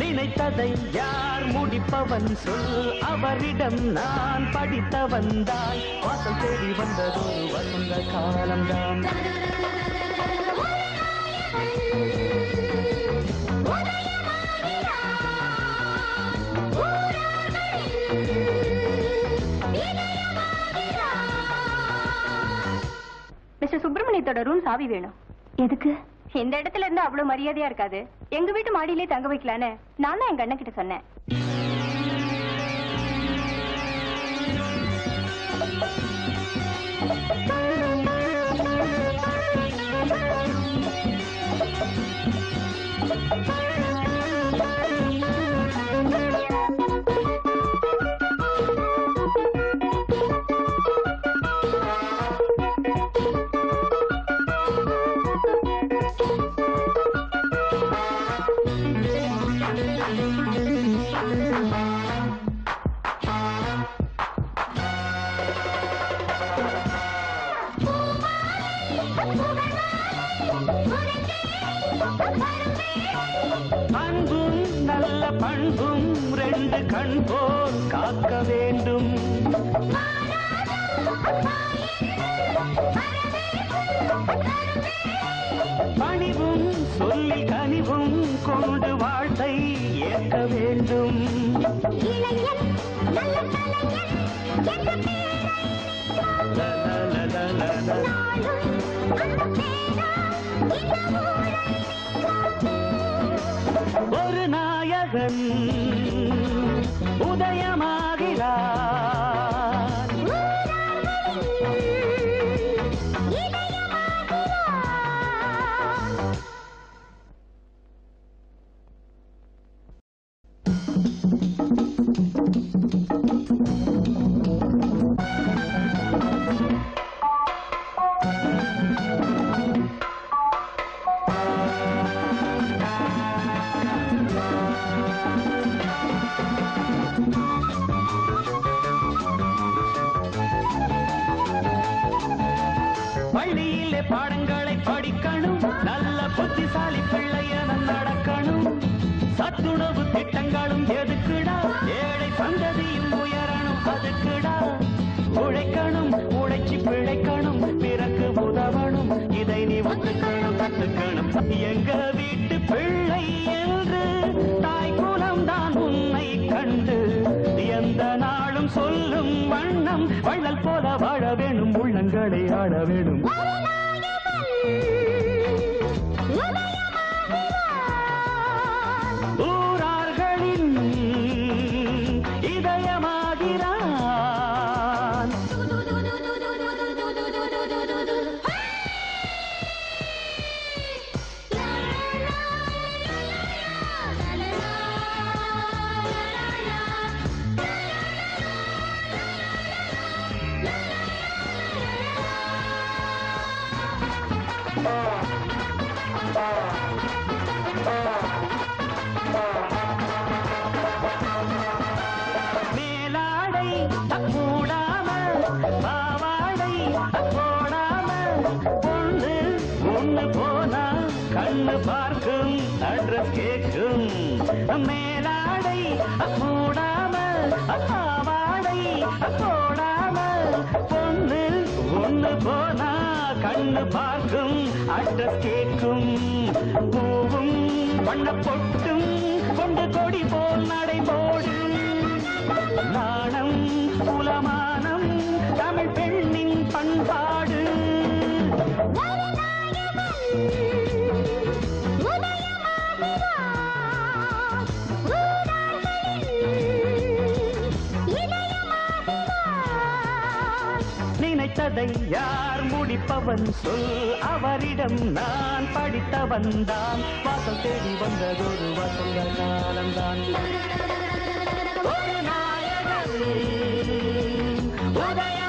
நினைத்ததை யார் முடிப்பவன் சொல், அவரிடம் நான் படித்த வந்தாய். வாசல் தேடி வந்ததொரு வசந்த காலம்தான். மிஸ்டர் சுப்பிரமணியத்தோட ரூம் சாவி வேணும். எதுக்கு? இந்த இடத்துல இருந்து அவ்வளவு மரியாதையா இருக்காது, எங்க வீட்டு மாடியிலே தங்க வைக்கலான்னு நான் தான் எங்க அண்ணன் கிட்ட சொன்னேன். அன்பும் நல்ல பண்பும் ரெண்டு கண் போல் காக்க வேண்டும். பணிவும் சொல்லி கனிவும் கொண்டு வாழ்த்தை ஏற்க வேண்டும். ஒரு நாயகன் உதயமாகிறார். பள்ளியிலே பாடங்களை படிக்கணும், நல்ல புத்திசாலி பிள்ளையன நடக்கணும். சத்துணவு திட்டங்களும் எதுக்குடா, ஏழை சந்ததியும் உயரணும் அதுக்குடா. உழைக்கணும், உழைச்சி பிழைக்கணும், பிறகு உதவணும், இதை நீ ஒத்துக்கணும் கத்துக்கணும். எங்க வீட்டு பிள்ளை என்று தாய் குலம் தான் உன்னை கண்டு எந்த நாளும் சொல்லும் வண்ணம் வள்ளல் போல வாழ வேணும், உள்ளங்களை ஆட வேணும். ஊரார்களின் இதயமாகிறான். மேலாடை மூடாம பாவாடை போடாம பொண்ணு ஒண்ணு போனா கண்ணு பார்க்கும் அட்ரஸ் கேட்கும். மேலாடை மூடாம பாவாடை போடாம பொண்ணு ஒண்ணு போனா கண்ணு பார்க்கும் அட்ரஸ் கேட்கும். பூவும் வண்ண பொட்டும் கொண்டு கொடி போல் நடைபோடு. நாணம் குலமானம் தமிழ் பெண்ணின் பண்பாடு. நினைத்த படித்ததை யார் முடிப்பவன் சொல், அவரிடம் நான் படித்தவன் தான். வாசல் தேடி வந்ததொரு வசந்த காலம்தான். ஒரு நாயகன் உதய